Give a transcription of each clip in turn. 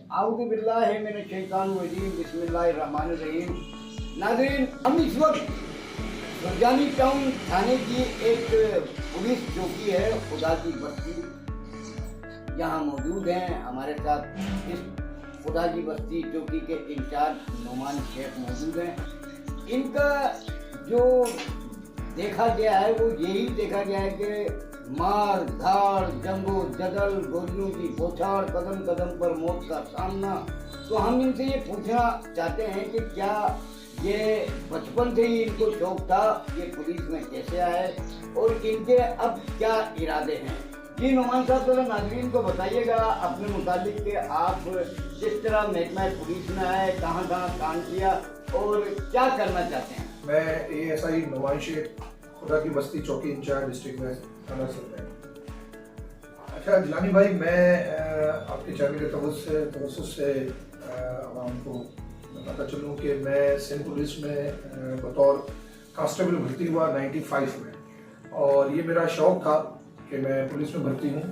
आऊज़ु बिल्लाहि मिनश शैतानिर रजीम, बिस्मिल्लाहिर रहमानिर रहीम। नाज़रीन, हम इस वक्त सुरजानी टाउन थाने की एक पुलिस चौकी है खुदा की बस्ती, यहाँ मौजूद हैं। हमारे साथ इस खुदा की बस्ती चौकी के इंचार्ज नुमान शेख मौजूद हैं। इनका जो देखा गया है वो यही देखा गया है कि मार धाड़, जंगो जदल, गोलियों की बौछार, कदम कदम पर मौत का सामना। तो हम इनसे ये पूछना चाहते हैं कि क्या ये बचपन से ही इनको शौक था, ये पुलिस में कैसे आए और इनके अब क्या इरादे हैं। जी नुमान साहब, जरा नाज़रीन को बताइएगा अपने मुताबिक कि आप किस तरह महकमा पुलिस में आए, कहाँ कहाँ काम किया और क्या करना चाहते हैं। मैं ASI नुमान शेख, खुदा की बस्ती चौकी इंचार्ज, डिस्ट्रिक्ट वेस्ट, थाना सिरमौर। अच्छा जिलानी भाई, मैं आपके चैनल के तवज्जुह से आवाम को बताता चलूँ कि मैं सिंध पुलिस में बतौर कांस्टेबल भर्ती हुआ 95 में, और ये मेरा शौक़ था कि मैं पुलिस में भर्ती हूँ।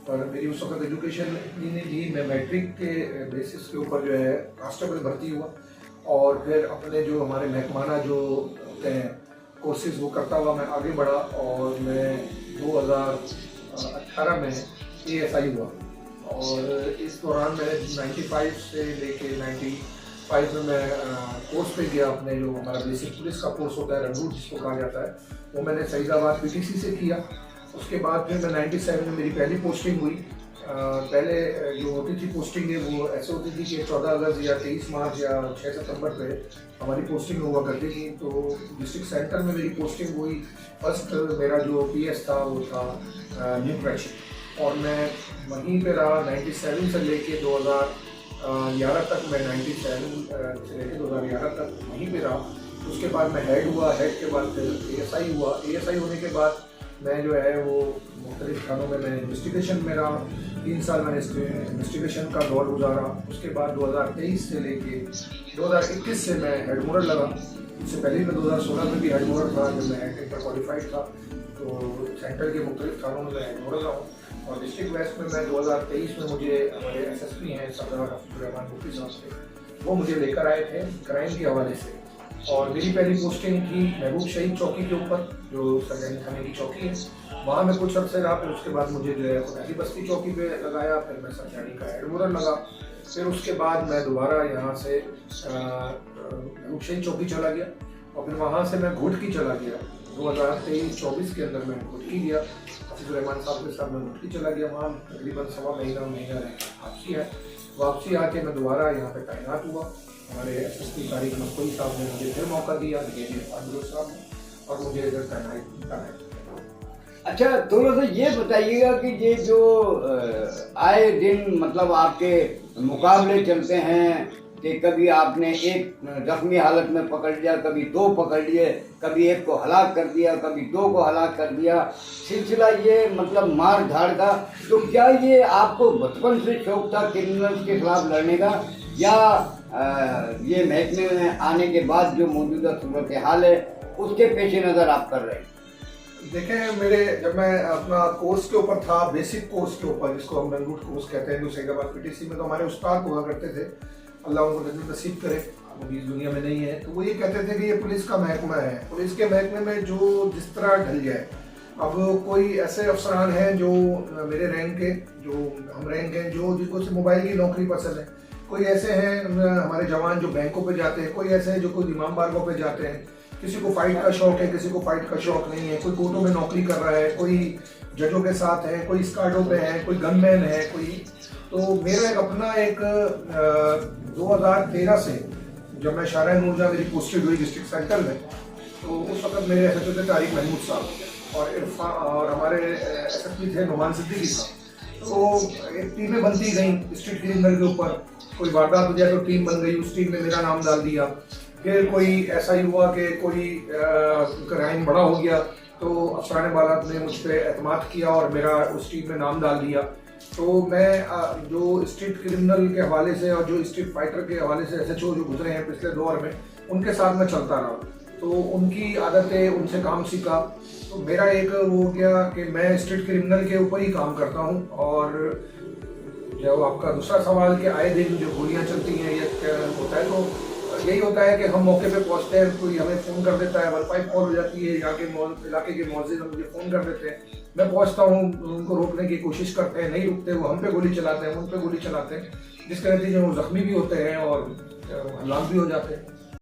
पर मेरी उस वक्त एजुकेशन इतनी नहीं थी, मैं मैट्रिक के बेसिस के ऊपर जो है कांस्टेबल भर्ती हुआ, और फिर अपने जो हमारे महकमाना जो होते हैं कोर्सेज वो करता हुआ मैं आगे बढ़ा, और मैं 2018 में ASI हुआ। और इस दौरान मैंने 95 से लेके 95 में मैं कोर्स पे गया, अपने जो हमारा बेसिक पुलिस का कोर्स होता है, रंगूट जिसको कहा जाता है, वो मैंने सईदाबाद PTC से किया। उसके बाद फिर मैं 97 में मेरी पहली पोस्टिंग हुई। पहले जो होती थी पोस्टिंग वो ऐसे होती थी कि 14 अगस्त या 23 मार्च या 6 सितंबर पे हमारी पोस्टिंग हुआ करती थी। तो डिस्ट्रिक्ट सेंटर में मेरी पोस्टिंग हुई। फर्स्ट मेरा जो PS था वो था न्यू क्रैश, और मैं वहीं पे रहा 97 से लेके 2011 तक। मैं 97 से लेके 2011 तक वहीं पे रहा। उसके बाद मैं हेड हुआ, हेड के बाद फिर ASI हुआ। ASI होने के बाद मैं जो है वो मुख्तलिफ थानों में मैं इन्वेस्टिगेशन में रहा। 3 साल मैंने इन्वेस्टिगेशन का दौर गुजारा। उसके बाद 2023 से लेके 2021 से मैं हेड मोरल लगा। उससे पहले मैं 2016 में भी हेड मोरल था, जब मैं इंटर क्वालिफाइड था। तो सेंटर के मुख्तलिफ थानों में मैं हेड मोरल रहा हूँ। और डिस्ट्रिक्ट वेस्ट में मैं 2023 में मुझे हमारे SSP हैं सरदार अब्दुर्रहमान मुफ्ती साहब से, वो मुझे लेकर आए थे क्राइम के हवाले से। और मेरी पहली पोस्टिंग थी महबूब शहीद चौकी के ऊपर, जो सरकारी थाने की चौकी है। वहाँ मैं कुछ अर्से रहा। फिर उसके बाद मुझे जो है खुदा की बस्ती चौकी पे लगाया। फिर मैं सरकारी का हेड मोरल लगा। फिर उसके बाद मैं दोबारा यहाँ से महबूब शहीद चौकी चला गया, और फिर वहाँ से मैं घुटकी चला गया। 2023-24 के अंदर मैं घुटकी गया, हफीजुर्रहमान साहब के साथ मैं घुटकी चला गया। वहाँ तकरीबन सवा महीना वापसी है। वापसी आके मैं दोबारा यहाँ पे तैनात हुआ। हमारे SSP तारिक मकबूल साहब ने मुझे फिर मौका दिया, साहब ने, और मुझे इधर तैनात। अच्छा, थोड़ा सा ये बताइएगा कि ये जो आए दिन मतलब आपके मुकाबले चलते हैं कि कभी आपने एक जख्मी हालत में पकड़ लिया, कभी 2 पकड़ लिए, कभी एक को हलाक कर दिया, कभी 2 को हलाक कर दिया, सिलसिला ये मतलब मार धाड़ का। तो क्या ये आपको बचपन से शौक था क्रिमिनल्स के खिलाफ लड़ने का, या ये महकमे में आने के बाद जो मौजूदा सूरत हाल है उसके पेश नज़र आप कर रहे हैं। देखें, मेरे जब मैं अपना कोर्स के ऊपर था, बेसिक कोर्स के ऊपर, जिसको हम रंगूट कोर्स कहते हैं, जो सईदाबाद PTC में, तो हमारे उस्ताद हुआ करते थे, अल्लाह उनको जन्नत नसीब करे, वो भी इस दुनिया में नहीं है। तो वो ये कहते थे कि ये पुलिस का महकमा है, पुलिस के महकमे में जो जिस तरह ढल जाए। अब कोई ऐसे अफसरान हैं जो मेरे रैंक के, जो हम रैंक हैं, जो जिनको से मोबाइल की नौकरी पसंद है। कोई ऐसे हैं हमारे जवान जो बैंकों पे जाते हैं, कोई ऐसे हैं जो कोई इमाम बारगों पे जाते हैं। किसी को फाइट का शौक है, किसी को फाइट का शौक नहीं है। कोई कोर्टों में नौकरी कर रहा है, कोई जजों के साथ है, कोई स्कार्डों पे है, कोई गनमैन है, कोई। तो मेरा एक अपना 2013 से जब मैं शारा नूरजहां मेरी पोस्टेड हुई डिस्ट्रिक्ट सेंटर में, तो उस वक्त मेरे SHO थे तारिक महमूद साहब, और इरफान, और हमारे SSP थे नुमान सिद्दीकी साहब। तो एक टीमें बनती गई स्ट्रीट क्रिमिनल के ऊपर। कोई वारदात हो जाए तो टीम बन गई, उस टीम में मेरा नाम डाल दिया। फिर कोई ऐसा ही हुआ कि कोई क्राइम बड़ा हो गया, तो अफसरान बालात ने मुझ पर एतमाद किया और मेरा उस टीम में नाम डाल दिया। तो मैं जो स्ट्रीट क्रिमिनल के हवाले से और जो स्ट्रीट फाइटर के हवाले से SHO जो गुजरे हैं पिछले दौर में, उनके साथ मैं चलता रहा। तो उनकी आदतें, उनसे काम सीखा। तो मेरा एक वो हो गया कि मैं स्ट्रीट क्रिमिनल के ऊपर ही काम करता हूँ, और जो आपका दूसरा सवाल कि आए दिन जो गोलियां चलती हैं ये क्या होता है, तो यही होता है कि हम मौके पे पहुंचते हैं, कोई हमें फ़ोन कर देता है, 15 कॉल हो जाती है, यहाँ के इलाके के मौज़िद मुझे फ़ोन कर देते हैं, मैं पहुंचता हूँ, उनको रोकने की कोशिश करते हैं, नहीं रुकते, वो हम पे गोली चलाते हैं, उन पे गोली चलाते हैं, जिसके नतीजे में वो जख्मी भी होते हैं और हलाक भी हो जाते हैं।